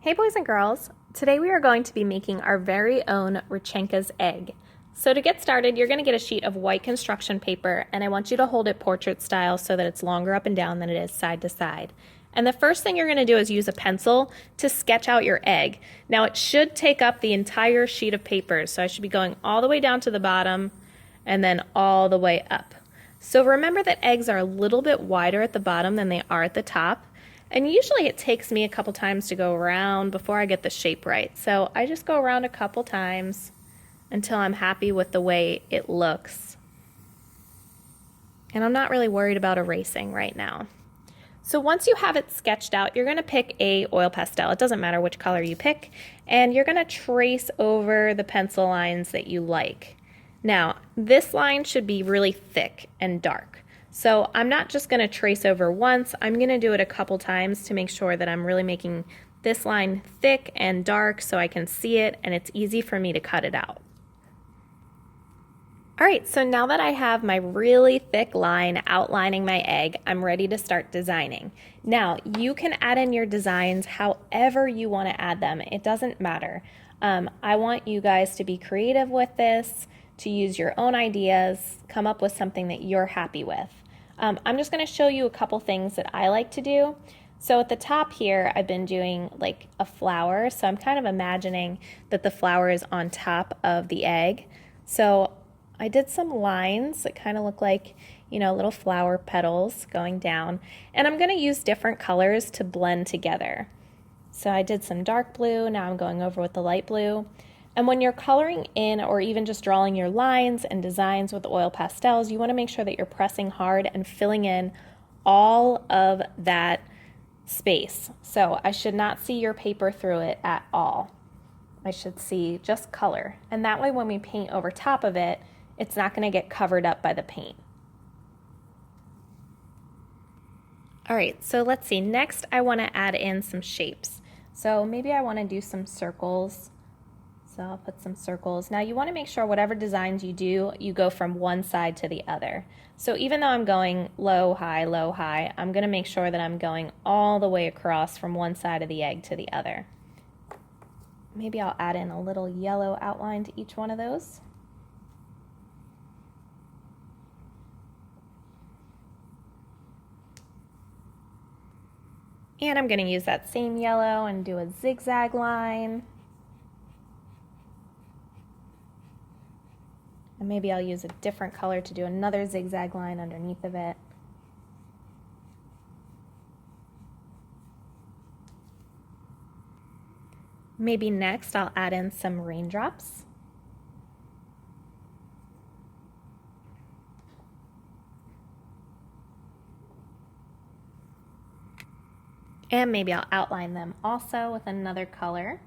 Hey boys and girls, today we are going to be making our very own Rechenka's egg. So to get started, you're going to get a sheet of white construction paper and I want you to hold it portrait style so that it's longer up and down than it is side to side. And the first thing you're going to do is use a pencil to sketch out your egg. Now it should take up the entire sheet of paper, so I should be going all the way down to the bottom and then all the way up. So remember that eggs are a little bit wider at the bottom than they are at the top. And usually it takes me a couple times to go around before I get the shape right. So I just go around a couple times until I'm happy with the way it looks. And I'm not really worried about erasing right now. So once you have it sketched out, you're going to pick a oil pastel. It doesn't matter which color you pick. And you're going to trace over the pencil lines that you like. Now, this line should be really thick and dark. So I'm not just going to trace over once, I'm going to do it a couple times to make sure that I'm really making this line thick and dark so I can see it and it's easy for me to cut it out. Alright, so now that I have my really thick line outlining my egg, I'm ready to start designing. Now, you can add in your designs however you want to add them. It doesn't matter. I want you guys to be creative with this, to use your own ideas, come up with something that you're happy with. I'm just going to show you a couple things that I like to do. So at the top here, I've been doing like a flower. So I'm kind of imagining that the flower is on top of the egg. So I did some lines that kind of look like, you know, little flower petals going down. And I'm going to use different colors to blend together. So I did some dark blue, now I'm going over with the light blue. And when you're coloring in or even just drawing your lines and designs with oil pastels, you want to make sure that you're pressing hard and filling in all of that space. So I should not see your paper through it at all. I should see just color. And that way when we paint over top of it, it's not going to get covered up by the paint. All right, so let's see. Next, I want to add in some shapes. So maybe I want to do some circles. So I'll put some circles. Now you want to make sure whatever designs you do, you go from one side to the other. So even though I'm going low, high, I'm going to make sure that I'm going all the way across from one side of the egg to the other. Maybe I'll add in a little yellow outline to each one of those. And I'm going to use that same yellow and do a zigzag line. And maybe I'll use a different color to do another zigzag line underneath of it. Maybe next I'll add in some raindrops. And maybe I'll outline them also with another color.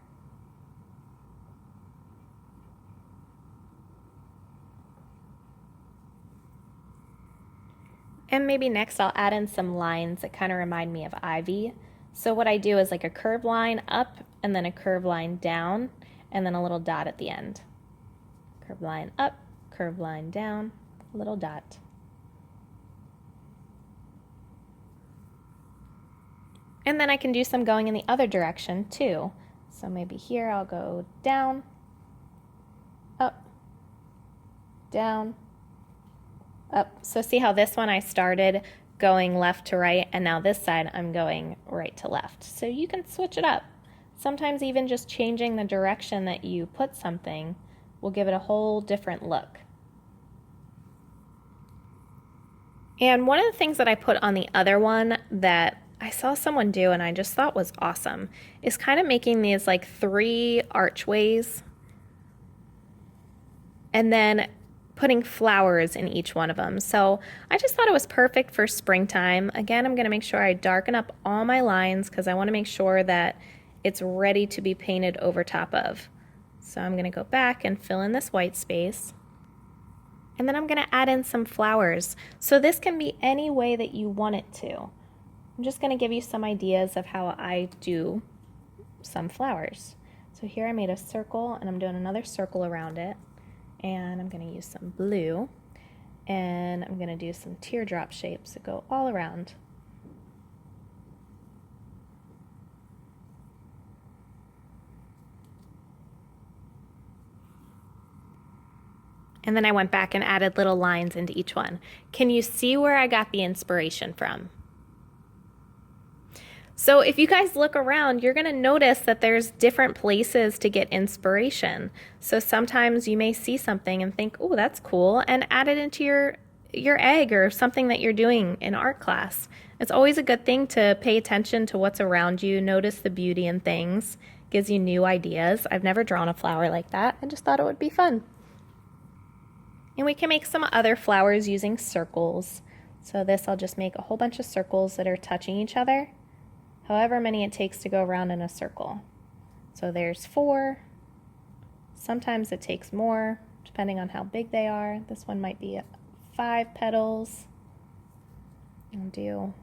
And maybe next I'll add in some lines that kind of remind me of ivy. So what I do is like a curved line up and then a curved line down and then a little dot at the end. Curved line up, curved line down, little dot. And then I can do some going in the other direction too. So maybe here I'll go down, up, down, up. So see how this one I started going left to right and now this side I'm going right to left. So you can switch it up. Sometimes even just changing the direction that you put something will give it a whole different look. And one of the things that I put on the other one that I saw someone do and I just thought was awesome is kind of making these like 3 archways and then putting flowers in each one of them. So I just thought it was perfect for springtime. Again, I'm going to make sure I darken up all my lines because I want to make sure that it's ready to be painted over top of. So I'm going to go back and fill in this white space. And then I'm going to add in some flowers. So this can be any way that you want it to. I'm just going to give you some ideas of how I do some flowers. So here I made a circle and I'm doing another circle around it. And I'm going to use some blue and I'm going to do some teardrop shapes that go all around. And then I went back and added little lines into each one. Can you see where I got the inspiration from? So if you guys look around, you're gonna notice that there's different places to get inspiration. So sometimes you may see something and think, oh, that's cool, and add it into your egg or something that you're doing in art class. It's always a good thing to pay attention to what's around you, notice the beauty in things, gives you new ideas. I've never drawn a flower like that. I just thought it would be fun. And we can make some other flowers using circles. So this, I'll just make a whole bunch of circles that are touching each other, however many it takes to go around in a circle. So there's 4. Sometimes it takes more, depending on how big they are. This one might be 5 petals. I'll do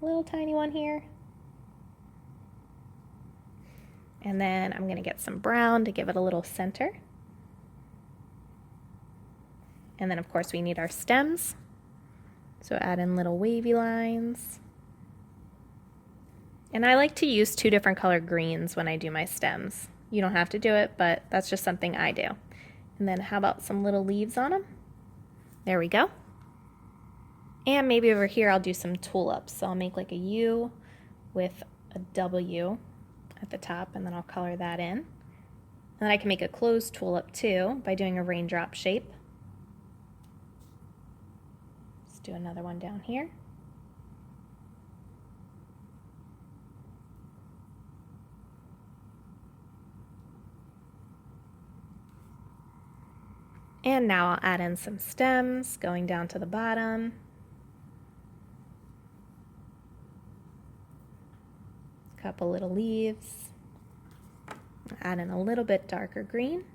a little tiny one here. And then I'm gonna get some brown to give it a little center. And then of course we need our stems. So add in little wavy lines. And I like to use 2 different color greens when I do my stems. You don't have to do it, but that's just something I do. And then how about some little leaves on them? There we go. And maybe over here I'll do some tulips. So I'll make like a U with a W at the top, and then I'll color that in. And then I can make a closed tulip too by doing a raindrop shape. Let's do another one down here. And now I'll add in some stems going down to the bottom. A couple little leaves. Add in a little bit darker green.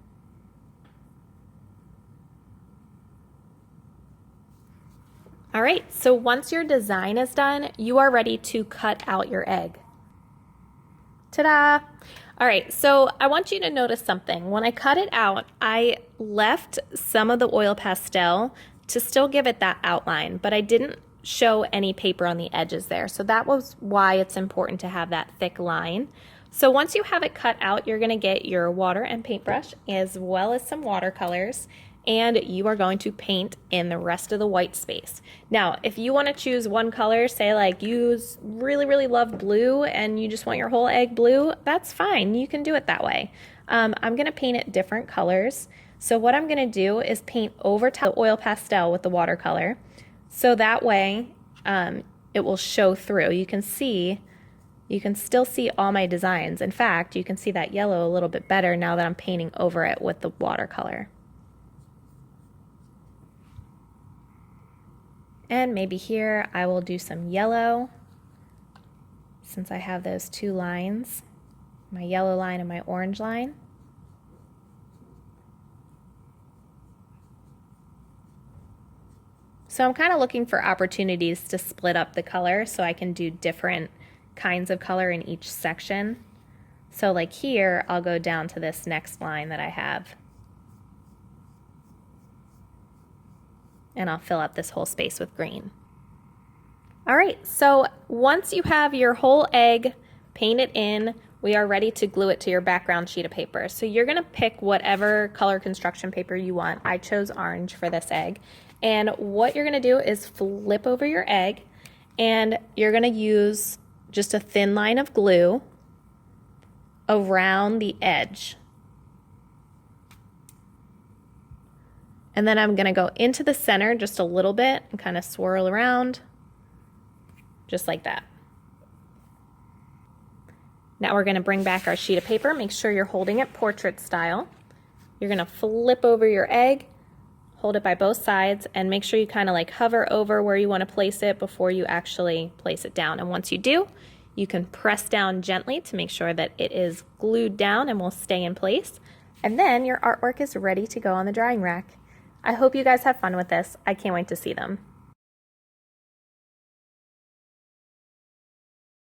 All right, so once your design is done, you are ready to cut out your egg. Ta-da! All right, so I want you to notice something. When I cut it out, I left some of the oil pastel to still give it that outline, but I didn't show any paper on the edges there. So that was why it's important to have that thick line. So once you have it cut out, you're gonna get your water and paintbrush as well as some watercolors, and you are going to paint in the rest of the white space. Now, if you want to choose one color, say like you really love blue and you just want your whole egg blue, that's fine. You can do it that way. I'm going to paint it different colors. So what I'm going to do is paint over top the oil pastel with the watercolor. So that way it will show through. You can still see all my designs. In fact, you can see that yellow a little bit better now that I'm painting over it with the watercolor. And maybe here I will do some yellow, since I have those 2 lines, my yellow line and my orange line. So I'm kind of looking for opportunities to split up the color so I can do different kinds of color in each section. So like here, I'll go down to this next line that I have. And I'll fill up this whole space with green. All right, so once you have your whole egg painted in, we are ready to glue it to your background sheet of paper. So you're gonna pick whatever color construction paper you want. I chose orange for this egg. And what you're gonna do is flip over your egg, and you're gonna use just a thin line of glue around the edge. And then I'm gonna go into the center just a little bit and kind of swirl around, just like that. Now we're gonna bring back our sheet of paper. Make sure you're holding it portrait style. You're gonna flip over your egg, hold it by both sides, and make sure you kind of like hover over where you wanna place it before you actually place it down. And once you do, you can press down gently to make sure that it is glued down and will stay in place. And then your artwork is ready to go on the drying rack. I hope you guys have fun with this. I can't wait to see them.